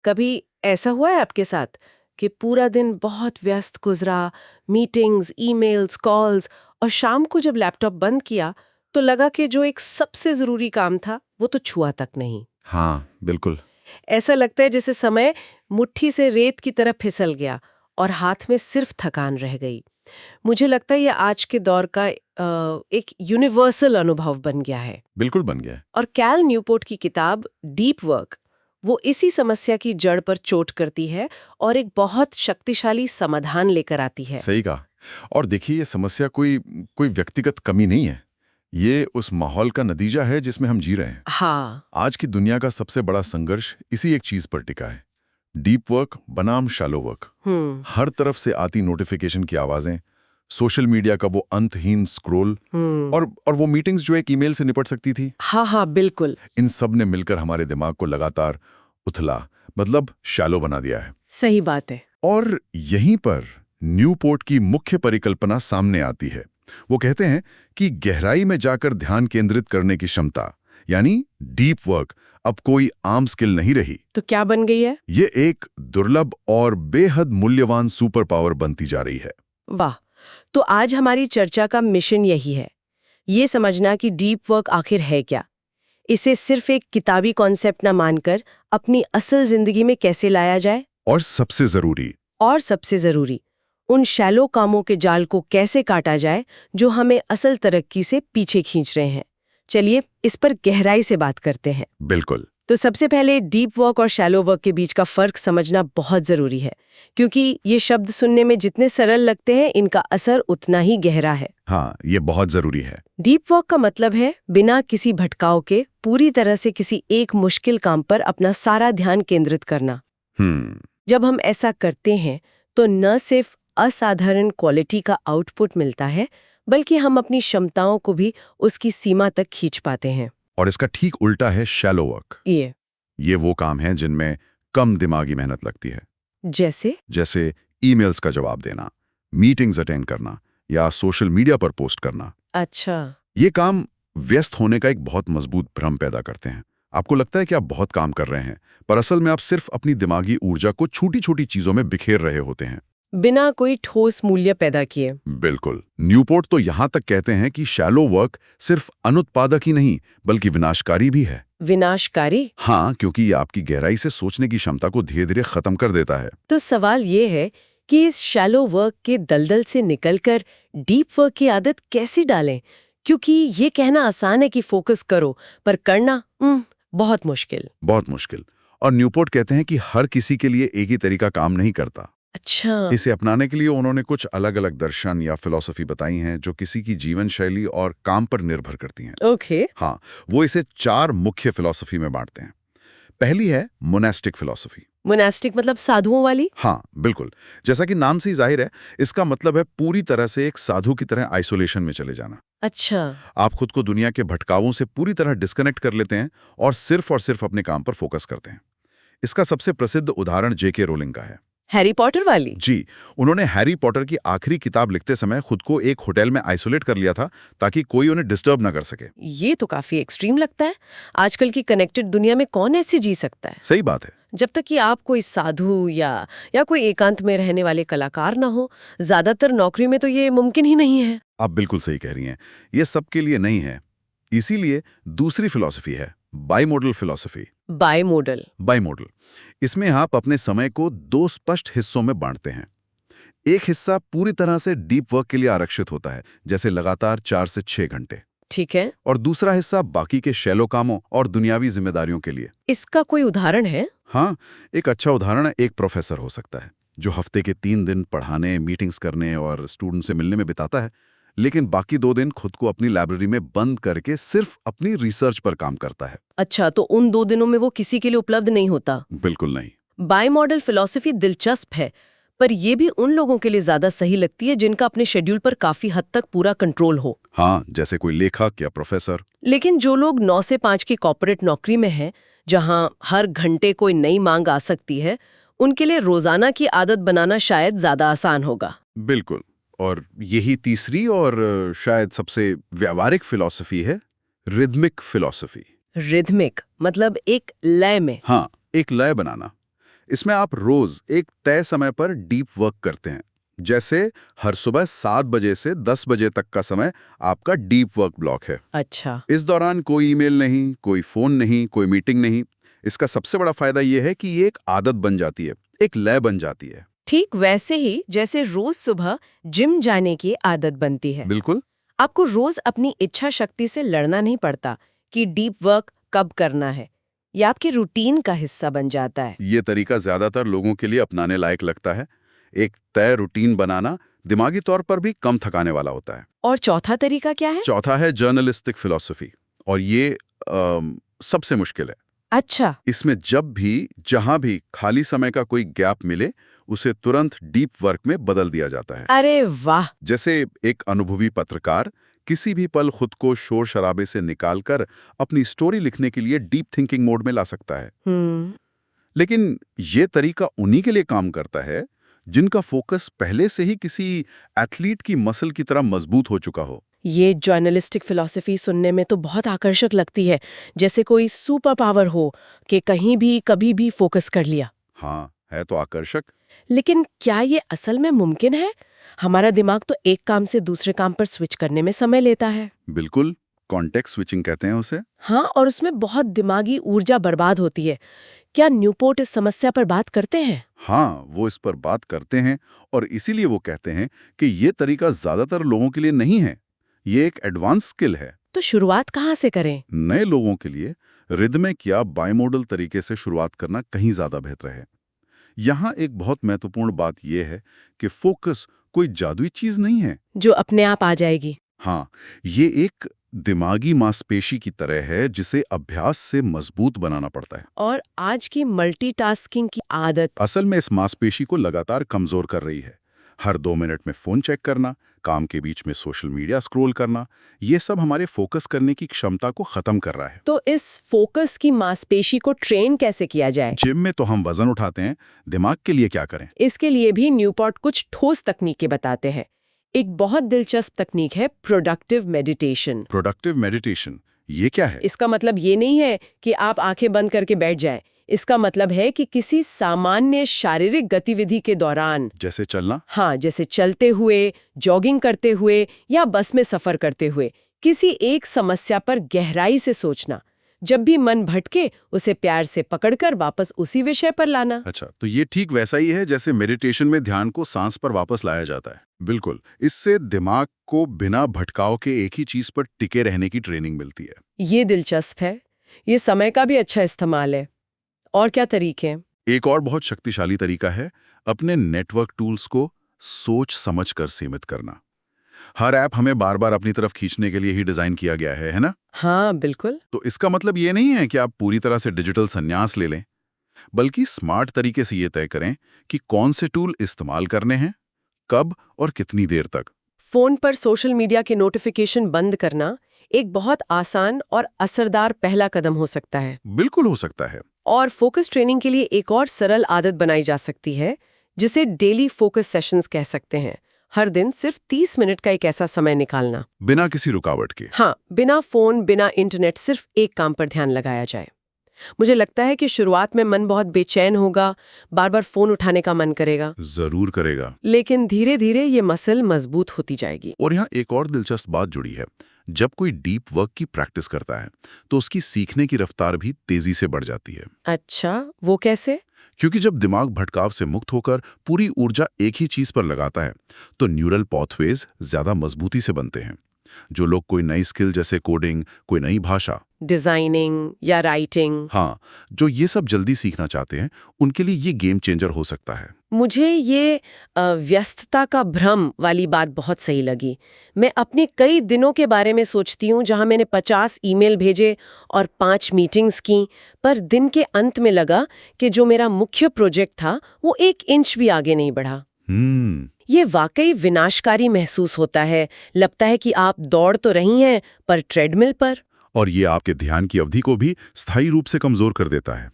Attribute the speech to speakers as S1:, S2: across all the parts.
S1: कभी ऐसा हुआ है आपके साथ कि पूरा दिन बहुत व्यस्त गुजरा, मीटिंग्स, ईमेल्स, कॉल्स, और शाम को जब लैपटॉप बंद किया तो लगा कि जो एक सबसे जरूरी काम था वो तो छुआ तक नहीं।
S2: हाँ, बिल्कुल।
S1: ऐसा लगता है जैसे समय मुट्ठी से रेत की तरह फिसल गया और हाथ में सिर्फ थकान रह गई। मुझे लगता है ये आज के दौर का एक यूनिवर्सल अनुभव बन गया है।
S2: बिल्कुल बन गया है।
S1: और कैल न्यूपोर्ट की किताब डीप वर्क वो इसी समस्या की जड़ पर चोट करती है और एक बहुत शक्तिशाली समाधान लेकर आती है।
S2: सही कहा। और देखिए, ये समस्या कोई कोई व्यक्तिगत कमी नहीं है। ये उस माहौल का नतीजा है जिसमें हम जी रहे हैं।
S1: हाँ।
S2: आज की दुनिया का सबसे बड़ा संघर्ष इसी एक चीज पर टिका है। डीप वर्क बनाम शैलो वर्क। हर तरफ से आती नोटिफिकेशन की आवाजें, सोशल मीडिया का वो अंतहीन स्क्रॉल, और वो मीटिंग्स जो एक ईमेल से निपट सकती थी।
S1: हाँ हाँ बिल्कुल।
S2: इन सब ने मिलकर हमारे दिमाग को लगातार उथला, मतलब शैलो बना दिया है।
S1: सही बात है।
S2: और यहीं पर न्यूपोर्ट की मुख्य परिकल्पना सामने आती है। वो कहते हैं कि गहराई में जाकर ध्यान केंद्रित करने की क्षमता, यानी डीप वर्क, अब कोई आम स्किल नहीं रही।
S1: तो क्या बन गई है?
S2: ये एक दुर्लभ और बेहद मूल्यवान सुपर पावर बनती जा रही है।
S1: वाह। तो आज हमारी चर्चा का मिशन यही है, ये समझना कि डीप वर्क आखिर है क्या, इसे सिर्फ एक किताबी कॉन्सेप्ट न मानकर अपनी असल जिंदगी में कैसे लाया जाए,
S2: और सबसे जरूरी
S1: उन शैलो कामों के जाल को कैसे काटा जाए जो हमें असल तरक्की से पीछे खींच रहे हैं। चलिए इस पर गहराई से बात करते हैं।
S2: बिल्कुल।
S1: तो सबसे पहले डीप वर्क और शैलो वर्क के बीच का फर्क समझना बहुत जरूरी है, क्योंकि ये शब्द सुनने में जितने सरल लगते हैं इनका असर उतना ही गहरा है।
S2: हाँ, ये बहुत जरूरी है।
S1: डीप वर्क का मतलब है बिना किसी भटकाव के पूरी तरह से किसी एक मुश्किल काम पर अपना सारा ध्यान केंद्रित करना। जब हम ऐसा करते हैं तो न सिर्फ असाधारण क्वालिटी का आउटपुट मिलता है, बल्कि हम अपनी क्षमताओं को भी उसकी सीमा तक खींच पाते हैं।
S2: और इसका ठीक उल्टा है शैलो वर्क। ये वो काम है जिनमें कम दिमागी मेहनत लगती है। जैसे ईमेल्स का जवाब देना, मीटिंग्स अटेंड करना या सोशल मीडिया पर पोस्ट करना।
S1: अच्छा।
S2: ये काम व्यस्त होने का एक बहुत मजबूत भ्रम पैदा करते हैं। आपको लगता है कि आप बहुत काम कर रहे हैं, पर असल में आप सिर्फ अपनी दिमागी ऊर्जा को छोटी छोटी चीजों में बिखेर रहे होते हैं,
S1: बिना कोई ठोस मूल्य पैदा किए।
S2: बिल्कुल। न्यूपोर्ट तो यहां तक कहते हैं कि शैलो वर्क सिर्फ अनुत्पादक ही नहीं बल्कि विनाशकारी भी है।
S1: विनाशकारी?
S2: हाँ, क्योंकि ये आपकी गहराई से सोचने की क्षमता को धीरे धीरे खत्म कर देता है।
S1: तो सवाल ये है कि इस शैलो वर्क के दलदल से निकलकर डीप वर्क की आदत कैसे डालें, क्योंकि ये कहना आसान है कि फोकस करो, पर करना बहुत मुश्किल।
S2: और न्यूपोर्ट कहते हैं कि हर किसी के लिए एक ही तरीका काम नहीं करता।
S1: अच्छा।
S2: इसे अपनाने के लिए उन्होंने कुछ अलग अलग दर्शन या फिलॉसफी बताई हैं जो किसी की जीवन शैली और काम पर निर्भर करती हैं।
S1: ओके।
S2: हाँ, वो इसे 4 मुख्य फिलॉसफी में बांटते हैं। पहली है मोनास्टिक फिलॉसफी।
S1: मोनास्टिक मतलब साधुओं वाली?
S2: हाँ, बिल्कुल। जैसा कि नाम से ही जाहिर है, इसका मतलब है पूरी तरह से एक साधु की तरह आइसोलेशन में चले जाना।
S1: अच्छा।
S2: आप खुद को दुनिया के भटकावों से पूरी तरह डिस्कनेक्ट कर लेते हैं और सिर्फ अपने काम पर फोकस करते हैं। इसका सबसे प्रसिद्ध उदाहरण जेके रोलिंग का है।
S1: हैरी पॉटर वाली?
S2: जी, उन्होंने हैरी पॉटर की आखिरी किताब लिखते समय खुद को एक होटल में आइसोलेट कर लिया था ताकि कोई उन्हें डिस्टर्ब ना कर सके।
S1: ये तो काफी एक्सट्रीम लगता है। आजकल की कनेक्टेड दुनिया में कौन ऐसे जी सकता है?
S2: सही बात है।
S1: जब तक कि आप कोई साधु या कोई एकांत में रहने वाले कलाकार ना हो। ज्यादातर नौकरी में तो ये मुमकिन ही नहीं है।
S2: आप बिल्कुल सही कह रही हैं। ये सबके लिए नहीं है। इसीलिए दूसरी फिलॉसफी है बाइमोडल फिलॉसफी। बाइमोडल। इसमें आप अपने समय को 2 स्पष्ट हिस्सों में बांटते हैं। एक हिस्सा पूरी तरह से डीप वर्क के लिए आरक्षित होता है, जैसे लगातार 4 से 6 घंटे।
S1: ठीक है।
S2: और दूसरा हिस्सा बाकी के शैलो कामों और दुनियावी जिम्मेदारियों के लिए।
S1: इसका कोई उदाहरण है?
S2: हाँ, एक अच्छा उदाहरण एक प्रोफेसर हो सकता है जो हफ्ते के 3 दिन पढ़ाने, मीटिंग्स करने और स्टूडेंट से मिलने में बिताता है, लेकिन बाकी 2 दिन खुद को अपनी लाइब्रेरी में बंद करके सिर्फ अपनी रिसर्च पर काम करता है।
S1: अच्छा, तो उन 2 दिनों में वो किसी के लिए उपलब्ध नहीं होता?
S2: बिल्कुल नहीं।
S1: बाइमॉडल फिलॉसफी दिलचस्प है, पर यह भी उन लोगों के लिए ज्यादा सही लगती है जिनका अपने शेड्यूल पर काफी हद तक पूरा कंट्रोल हो।
S2: हाँ, जैसे कोई लेखक या प्रोफेसर।
S1: लेकिन जो लोग 9 से 5 की कॉर्पोरेट नौकरी में हैं, जहां हर घंटे कोई नई मांग आ सकती है, उनके लिए रोजाना की आदत बनाना शायद ज्यादा आसान होगा।
S2: बिल्कुल। और यही तीसरी और शायद सबसे व्यावहारिक फिलॉसफी है रिदमिक फिलॉसफी।
S1: रिदमिक मतलब एक लय में?
S2: हाँ, एक लय बनाना। इसमें आप रोज एक तय समय पर डीप वर्क करते हैं। जैसे हर सुबह 7 बजे से 10 बजे तक का समय आपका डीप वर्क ब्लॉक है।
S1: अच्छा।
S2: इस दौरान कोई ईमेल नहीं, कोई फोन नहीं, कोई मीटिंग नहीं। इसका सबसे बड़ा फायदा ये है कि ये एक आदत बन जाती है, एक लय बन जाती है।
S1: ठीक वैसे ही जैसे रोज सुबह जिम जाने की आदत बनती है।
S2: बिल्कुल।
S1: आपको रोज अपनी इच्छा शक्ति से लड़ना नहीं पड़ता कि डीप वर्क कब करना है। ये आपके रूटीन का हिस्सा बन जाता है।
S2: ये तरीका ज्यादातर लोगों के लिए अपनाने लायक लगता है। एक तय रूटीन बनाना दिमागी तौर पर भी कम थकाने वाला होता है।
S1: और चौथा तरीका क्या है?
S2: चौथा है जर्नलिस्टिक फिलॉसफी, और ये सबसे मुश्किल है।
S1: अच्छा।
S2: इसमें जब भी जहां भी खाली समय का कोई गैप मिले, उसे तुरंत डीप वर्क में बदल दिया जाता है।
S1: अरे वाह!
S2: जैसे एक अनुभवी पत्रकार किसी भी पल खुद को शोर शराबे से निकालकर अपनी स्टोरी लिखने के लिए डीप थिंकिंग मोड में ला सकता है। लेकिन ये तरीका उन्हीं के लिए काम करता है जिनका फोकस पहले से ही किसी एथलीट की मसल की तरह मजबूत हो चुका हो।
S1: ये जर्नलिस्टिक फिलॉसफी सुनने में तो बहुत आकर्षक लगती है, जैसे कोई सुपर पावर हो कि कहीं भी कभी भी फोकस कर लिया।
S2: हाँ, है तो आकर्षक।
S1: लेकिन क्या ये असल में मुमकिन है? हमारा दिमाग तो एक काम से दूसरे काम पर स्विच करने में समय लेता है।
S2: बिल्कुल, कॉन्टेक्स्ट स्विचिंग कहते हैं उसे।
S1: हाँ, और उसमें बहुत दिमागी ऊर्जा बर्बाद होती है। क्या न्यूपोर्ट इस समस्या पर बात करते हैं?
S2: हाँ, वो इस पर बात करते हैं, और इसीलिए वो कहते हैं कि ये तरीका ज्यादातर लोगों के लिए नहीं है। ये एक एडवांस स्किल है।
S1: तो शुरुआत कहाँ से करें?
S2: नए लोगों के लिए रिदमिक या बाइमोडल तरीके से शुरुआत करना कहीं ज्यादा बेहतर है। यहाँ एक बहुत महत्वपूर्ण बात यह है कि फोकस कोई जादुई चीज नहीं है
S1: जो अपने आप आ जाएगी।
S2: हाँ, ये एक दिमागी मांसपेशी की तरह है जिसे अभ्यास से मजबूत बनाना पड़ता है।
S1: और आज की मल्टीटास्किंग की आदत
S2: असल में इस मांसपेशी को लगातार कमजोर कर रही है। हर 2 मिनट में फोन चेक करना, काम के बीच में सोशल मीडिया स्क्रॉल करना, ये सब हमारे फोकस करने की क्षमता को खत्म कर रहा है।
S1: तो इस फोकस की मांसपेशी को ट्रेन कैसे किया जाए?
S2: जिम में तो हम वजन उठाते हैं, दिमाग के लिए क्या करें?
S1: इसके लिए भी न्यूपोर्ट कुछ ठोस तकनीकें बताते हैं। एक बहुत दिलचस्प तकनीक है प्रोडक्टिव मेडिटेशन।
S2: प्रोडक्टिव मेडिटेशन, ये क्या है?
S1: इसका मतलब ये नहीं है कि आप आंखें बंद करके बैठ जाएं। इसका मतलब है कि किसी सामान्य शारीरिक गतिविधि के दौरान,
S2: जैसे चलना?
S1: हाँ, जैसे चलते हुए, जॉगिंग करते हुए या बस में सफर करते हुए, किसी एक समस्या पर गहराई से सोचना। जब भी मन भटके, उसे प्यार से पकड़कर वापस उसी विषय पर लाना।
S2: अच्छा, तो ये ठीक वैसा ही है जैसे मेडिटेशन में ध्यान को सांस पर वापस लाया जाता है। बिल्कुल, इससे दिमाग को बिना भटकाव के एक ही चीज पर टिके रहने की ट्रेनिंग मिलती है।
S1: ये दिलचस्प है। ये समय का भी अच्छा इस्तेमाल है। और क्या तरीके हैं?
S2: एक और बहुत शक्तिशाली तरीका है अपने नेटवर्क टूल्स को सोच समझ कर सीमित करना। हर ऐप हमें बार बार अपनी तरफ खींचने के लिए ही डिजाइन किया गया है ना?
S1: हाँ, बिल्कुल।
S2: तो इसका मतलब ये नहीं है कि आप पूरी तरह से डिजिटल संन्यास ले लें, बल्कि स्मार्ट तरीके से ये तय करें कि कौन से टूल इस्तेमाल करने हैं, कब और कितनी देर तक।
S1: फोन पर सोशल मीडिया के नोटिफिकेशन बंद करना एक बहुत आसान और असरदार पहला कदम हो सकता है।
S2: बिल्कुल हो सकता है।
S1: और फोकस ट्रेनिंग के लिए एक और सरल आदत बनाई जा सकती है, जिसे डेली फोकस सेशंस कह सकते हैं। हर दिन सिर्फ 30 मिनट का एक ऐसा समय निकालना,
S2: बिना किसी रुकावट के।
S1: हाँ, बिना फोन, बिना इंटरनेट, सिर्फ एक काम पर ध्यान लगाया जाए। मुझे लगता है कि शुरुआत में मन बहुत बेचैन होगा, बार बार फोन उठाने का मन करेगा।
S2: जरूर करेगा।
S1: लेकिन धीरे धीरे ये मसल मजबूत होती जाएगी।
S2: और यहाँ एक और दिलचस्प बात जुड़ी है। जब कोई डीप वर्क की प्रैक्टिस करता है तो उसकी सीखने की रफ्तार भी तेजी से बढ़ जाती है।
S1: अच्छा, वो कैसे?
S2: क्योंकि जब दिमाग भटकाव से मुक्त होकर पूरी ऊर्जा एक ही चीज पर लगाता है तो न्यूरल पाथवेज ज्यादा मजबूती से बनते हैं। जो लोग कोई नई स्किल जैसे कोडिंग, कोई नई भाषा,
S1: डिजाइनिंग या राइटिंग,
S2: हाँ, जो ये सब जल्दी सीखना चाहते हैं, उनके लिए ये गेम चेंजर हो सकता है।
S1: मुझे ये व्यस्तता का भ्रम वाली बात बहुत सही लगी। मैं अपने कई दिनों के बारे में सोचती हूँ जहाँ मैंने 50 ईमेल भेजे और 5 मीटिंग्स की, पर दिन के अंत में लगा कि जो मेरा मुख्य प्रोजेक्ट था वो 1 इंच भी आगे नहीं बढ़ा। ये वाकई विनाशकारी महसूस होता है। लगता है कि आप दौड़ तो रही हैं पर ट्रेडमिल पर।
S2: और ये आपके ध्यान की अवधि को भी स्थायी रूप से कमजोर कर देता है।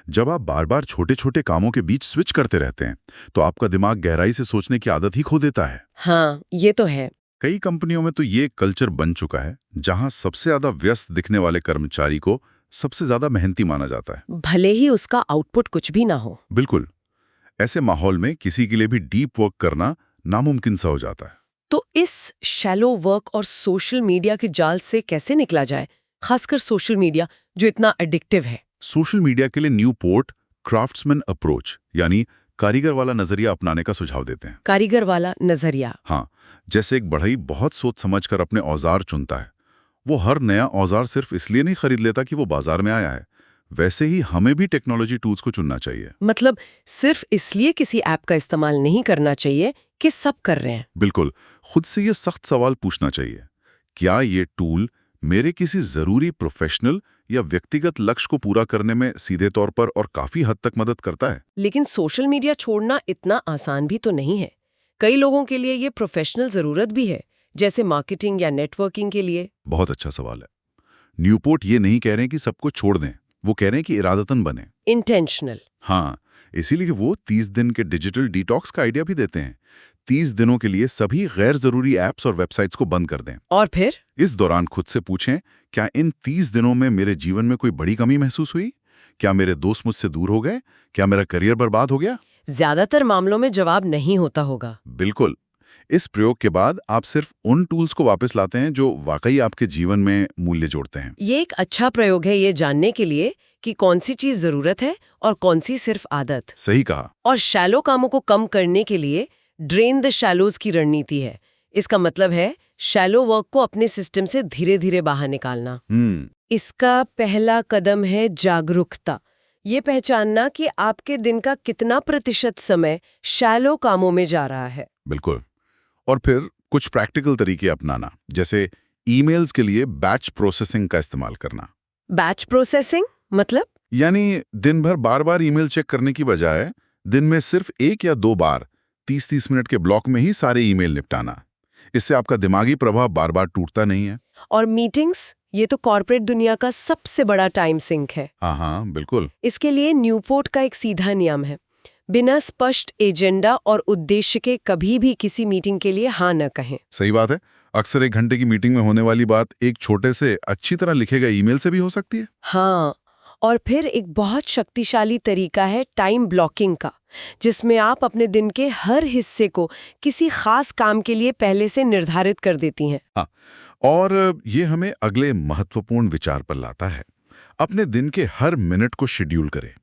S2: जब आप बार बार छोटे छोटे कामों के बीच स्विच करते रहते हैं तो आपका दिमाग गहराई से सोचने की आदत ही खो देता है।
S1: हाँ, ये तो है।
S2: कई कंपनियों में तो ये कल्चर बन चुका है जहां सबसे ज्यादा व्यस्त दिखने वाले कर्मचारी को सबसे ज्यादा मेहनती माना जाता है,
S1: भले ही उसका आउटपुट कुछ भी ना हो।
S2: बिल्कुल। ऐसे माहौल में किसी के लिए भी डीप वर्क करना नामुमकिन सा हो जाता है।
S1: तो इस शैलो वर्क और सोशल मीडिया के जाल से कैसे निकला जाए, खासकर सोशल मीडिया जो इतना एडिक्टिव है?
S2: सोशल मीडिया के लिए न्यूपोर्ट क्राफ्ट्समैन अप्रोच यानी कारीगर वाला नजरिया अपनाने का सुझाव देते हैं।
S1: कारीगर वाला नजरिया?
S2: हाँ, जैसे एक बढ़ई बहुत सोच समझकर अपने औजार चुनता है। वो हर नया औजार सिर्फ इसलिए नहीं खरीद लेता कि वो बाजार में आया है, वैसे ही हमें भी टेक्नोलॉजी टूल्स को चुनना चाहिए।
S1: मतलब सिर्फ इसलिए किसी ऐप का इस्तेमाल नहीं करना चाहिए कि सब कर रहे हैं।
S2: बिल्कुल, खुद से ये सख्त सवाल पूछना चाहिए, क्या ये टूल मेरे किसी जरूरी प्रोफेशनल या व्यक्तिगत लक्ष्य को पूरा करने में सीधे तौर पर और काफी हद तक मदद करता है?
S1: लेकिन सोशल मीडिया छोड़ना इतना आसान भी तो नहीं है। कई लोगों के लिए ये प्रोफेशनल जरूरत भी है, जैसे मार्केटिंग या नेटवर्किंग के लिए।
S2: बहुत अच्छा सवाल है। न्यूपोर्ट ये नहीं कह रहे हैं कि सबको छोड़ दें, वो कह रहे हैं कि इरादतन बने,
S1: इंटेंशनल।
S2: हाँ, इसीलिए वो 30 दिन के डिजिटल डिटॉक्स का आइडिया भी देते हैं। 30 दिनों के लिए सभी गैर जरूरी ऐप्स और वेबसाइट्स को बंद कर दें।
S1: और फिर
S2: इस दौरान खुद से पूछें, क्या इन 30 दिनों में मेरे जीवन में कोई बड़ी कमी महसूस हुई? क्या मेरे दोस्त मुझसे दूर हो गए? क्या मेरा करियर बर्बाद हो गया?
S1: ज्यादातर मामलों में जवाब नहीं होता होगा।
S2: बिल्कुल। इस प्रयोग के बाद आप सिर्फ उन टूल्स को वापस लाते हैं जो वाकई आपके जीवन में मूल्य जोड़ते हैं।
S1: ये एक अच्छा प्रयोग है ये जानने के लिए कि कौन सी चीज जरूरत है और कौन सी सिर्फ आदत।
S2: सही कहा।
S1: और शैलो कामों को कम करने के लिए ड्रेन द शैलोज की रणनीति है। इसका मतलब है शैलो वर्क को अपने सिस्टम से धीरे धीरे बाहर निकालना। इसका पहला कदम है जागरूकता। ये पहचानना कि आपके दिन का कितना प्रतिशत समय शैलो कामों में जा रहा है।
S2: बिल्कुल। और फिर कुछ प्रैक्टिकल तरीके अपनाना, जैसे ईमेल्स के लिए बैच प्रोसेसिंग का इस्तेमाल करना।
S1: बैच प्रोसेसिंग मतलब?
S2: यानी दिन भर बार बार ईमेल चेक करने की बजाय दिन में सिर्फ 1 या 2 बार 30-30 मिनट के ब्लॉक में ही सारे ईमेल निपटाना। इससे आपका दिमागी प्रभाव बार बार टूटता नहीं है।
S1: और मीटिंग्स, ये तो कॉर्पोरेट दुनिया का सबसे बड़ा टाइम सिंक है।
S2: हाँ, बिल्कुल।
S1: इसके लिए न्यूपोर्ट का एक सीधा नियम है, बिना स्पष्ट एजेंडा और उद्देश्य के कभी भी किसी मीटिंग के लिए हाँ न कहें।
S2: सही बात है। अक्सर 1 घंटे की मीटिंग में होने वाली बात एक छोटे से अच्छी तरह लिखे गए ईमेल से भी हो सकती है।
S1: हाँ, और फिर एक बहुत शक्तिशाली तरीका है टाइम ब्लॉकिंग का, जिसमें आप अपने दिन के हर हिस्से को किसी खास काम के लिए पहले से निर्धारित कर देती हैं।
S2: हाँ, और ये हमें अगले महत्वपूर्ण विचार पर लाता है। अपने दिन के हर मिनट को शेड्यूल करें।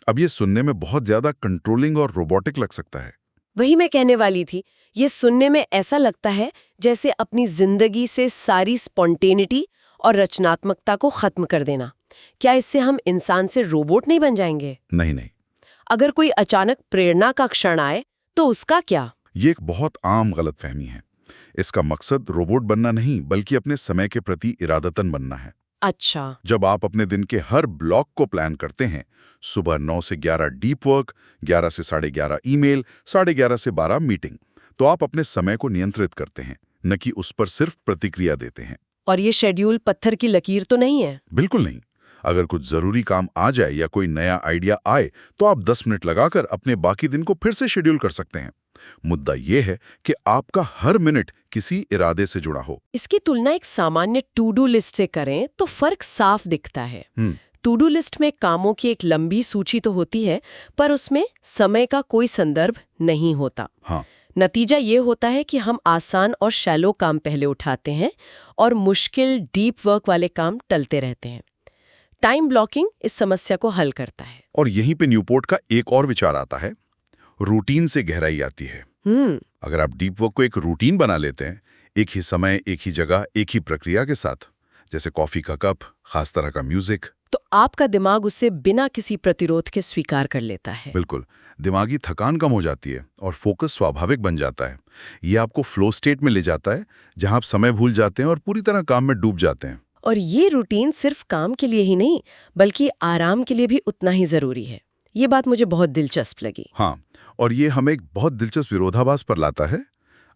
S2: अब ये सुनने में बहुत ज्यादा कंट्रोलिंग और रोबोटिक लग सकता है।
S1: वही मैं कहने वाली थी, ये सुनने में ऐसा लगता है जैसे अपनी जिंदगी से सारी स्पॉन्टेनिटी और रचनात्मकता को खत्म कर देना। क्या इससे हम इंसान से रोबोट नहीं बन जाएंगे?
S2: नहीं।
S1: अगर कोई अचानक प्रेरणा का क्षण आए तो उसका क्या?
S2: ये एक बहुत आम गलतफहमी है। इसका मकसद रोबोट बनना नहीं, बल्कि अपने समय के प्रति इरादतन बनना है।
S1: अच्छा।
S2: जब आप अपने दिन के हर ब्लॉक को प्लान करते हैं, सुबह 9 से 11 डीप वर्क, 11 से 11:30 ईमेल, 11:30 से 12 मीटिंग, तो आप अपने समय को नियंत्रित करते हैं, न कि उस पर सिर्फ प्रतिक्रिया देते हैं।
S1: और ये शेड्यूल पत्थर की लकीर तो नहीं है?
S2: बिल्कुल नहीं। अगर कुछ जरूरी काम आ जाए या कोई नया आइडिया आए तो आप 10 मिनट लगाकर अपने बाकी दिन को फिर से शेड्यूल कर सकते हैं। मुद्दा यह है कि आपका हर मिनट किसी इरादे से जुड़ा हो।
S1: इसकी तुलना एक सामान्य टू डू लिस्ट से करें तो फर्क साफ दिखता है। टू डू लिस्ट में कामों की एक लंबी सूची तो होती है, पर उसमें समय का कोई संदर्भ नहीं होता।
S2: हाँ।
S1: नतीजा ये होता है कि हम आसान और शैलो काम पहले उठाते हैं और मुश्किल डीप वर्क वाले काम टलते रहते हैं। टाइम ब्लॉकिंग इस समस्या को हल करता है।
S2: और यहीं पे न्यूपोर्ट का एक और विचार आता है, रूटीन से गहराई आती है। अगर आप डीप वर्क को एक रूटीन बना लेते हैं, एक ही समय, एक ही जगह, एक ही प्रक्रिया के साथ, जैसे कॉफी का कप, खास तरह का म्यूजिक,
S1: तो आपका दिमाग उसे बिना किसी प्रतिरोध के स्वीकार कर लेता है।
S2: बिल्कुल। दिमागी थकान कम हो जाती है और फोकस स्वाभाविक बन जाता है। ये आपको फ्लो स्टेट में ले जाता है, जहां आप समय भूल जाते हैं और पूरी तरह काम में डूब जाते हैं।
S1: और ये रूटीन सिर्फ काम के लिए ही नहीं, बल्कि आराम के लिए भी उतना ही जरूरी है। ये बात मुझे बहुत दिलचस्प लगी।
S2: हाँ, और ये हमें एक बहुत दिलचस्प विरोधाभास पर लाता है।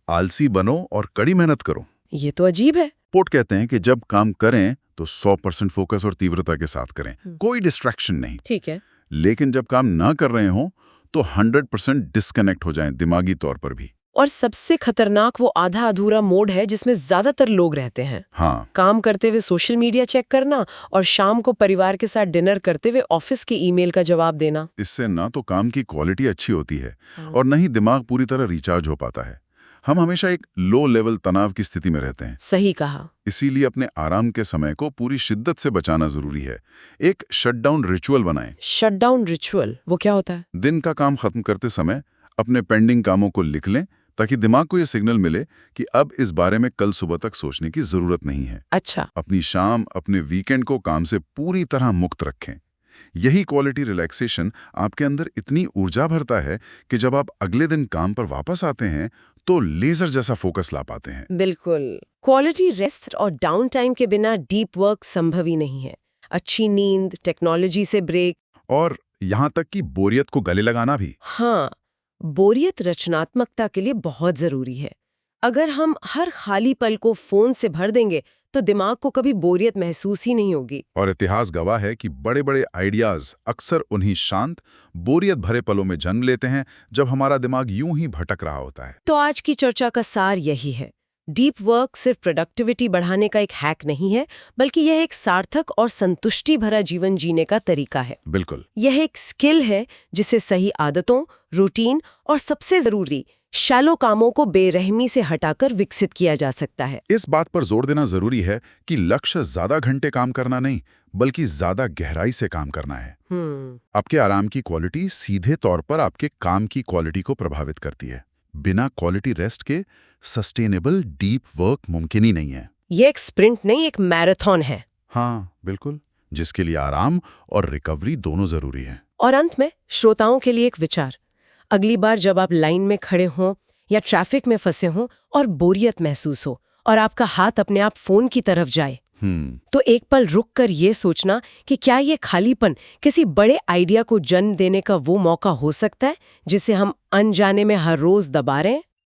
S2: आलसी बनो और कड़ी मेहनत करो।
S1: ये तो अजीब है।
S2: पोर्ट कहते हैं कि जब काम करें तो 100% फोकस और तीव्रता के साथ करें, कोई डिस्ट्रैक्शन नहीं।
S1: ठीक है।
S2: लेकिन जब काम ना कर रहे हो तो 100% डिस्कनेक्ट हो जाएं, दिमागी तौर पर भी।
S1: और सबसे खतरनाक वो आधा अधूरा मोड है जिसमें ज्यादातर लोग रहते हैं।
S2: हाँ,
S1: काम करते हुए सोशल मीडिया चेक करना और शाम को परिवार के साथ डिनर करते हुए ऑफिस के ईमेल का जवाब देना।
S2: इससे ना तो काम की क्वालिटी अच्छी होती है और न ही दिमाग पूरी तरह रिचार्ज हो पाता है। हम हमेशा एक लो लेवल तनाव की स्थिति में रहते हैं।
S1: सही कहा।
S2: इसीलिए अपने आराम के समय को पूरी शिद्दत से बचाना जरूरी है। एक शटडाउन रिचुअल बनाएं।
S1: शटडाउन रिचुअल वो क्या होता है?
S2: दिन का काम खत्म करते समय अपने पेंडिंग कामों को लिख लें ताकि दिमाग को यह सिग्नल मिले कि अब इस बारे में कल सुबह तक सोचने की जरूरत नहीं है।
S1: अच्छा।
S2: अपनी शाम, अपने वीकेंड को काम से पूरी तरह मुक्त रखें। यही क्वालिटी रिलैक्सेशन आपके अंदर इतनी ऊर्जा भरता है कि जब आप अगले दिन काम पर वापस आते हैं तो लेजर जैसा फोकस ला पाते हैं।
S1: बिल्कुल। क्वालिटी रेस्ट और डाउन टाइम के बिना डीप वर्क संभव ही नहीं है। अच्छी नींद, टेक्नोलॉजी से ब्रेक,
S2: और यहाँ तक कि बोरियत को गले लगाना भी।
S1: हाँ, बोरियत रचनात्मकता के लिए बहुत जरूरी है। अगर हम हर खाली पल को फोन से भर देंगे तो दिमाग को कभी बोरियत महसूस ही नहीं होगी।
S2: और इतिहास गवाह है कि बड़े बड़े आइडियाज अक्सर उन्हीं शांत, बोरियत भरे पलों में जन्म लेते हैं जब हमारा दिमाग यूं ही भटक रहा होता है।
S1: तो आज की चर्चा का सार यही है, डीप वर्क सिर्फ प्रोडक्टिविटी बढ़ाने का एक हैक नहीं है, बल्कि यह एक सार्थक और संतुष्टि भरा जीवन जीने का तरीका है।
S2: बिल्कुल।
S1: यह एक स्किल है जिसे सही आदतों, रूटीन और सबसे जरूरी शैलो कामों को बेरहमी से हटाकर विकसित किया जा सकता है।
S2: इस बात पर जोर देना जरूरी है कि लक्ष्य ज्यादा घंटे काम करना नहीं, बल्कि ज्यादा गहराई से काम करना है। आपके आराम की क्वालिटी सीधे तौर पर आपके काम की क्वालिटी को प्रभावित करती है। बिना क्वालिटी रेस्ट के सस्टेनेबल डीप वर्क मुमकिन ही नहीं है।
S1: ये एक स्प्रिंट नहीं, एक मैराथन है।
S2: हाँ, बिल्कुल, जिसके लिए आराम और रिकवरी दोनों जरूरी है।
S1: और अंत में श्रोताओं के लिए एक विचार। अगली बार जब आप लाइन में खड़े हों या ट्रैफिक में फंसे हों और बोरियत महसूस हो और आपका हाथ अपने आप फोन की तरफ जाए, तो एक पल रुक कर ये सोचना कि क्या ये खालीपन किसी बड़े आइडिया को जन्म देने का वो मौका हो सकता है जिसे हम अनजाने में हर रोज दबा रहे हैं।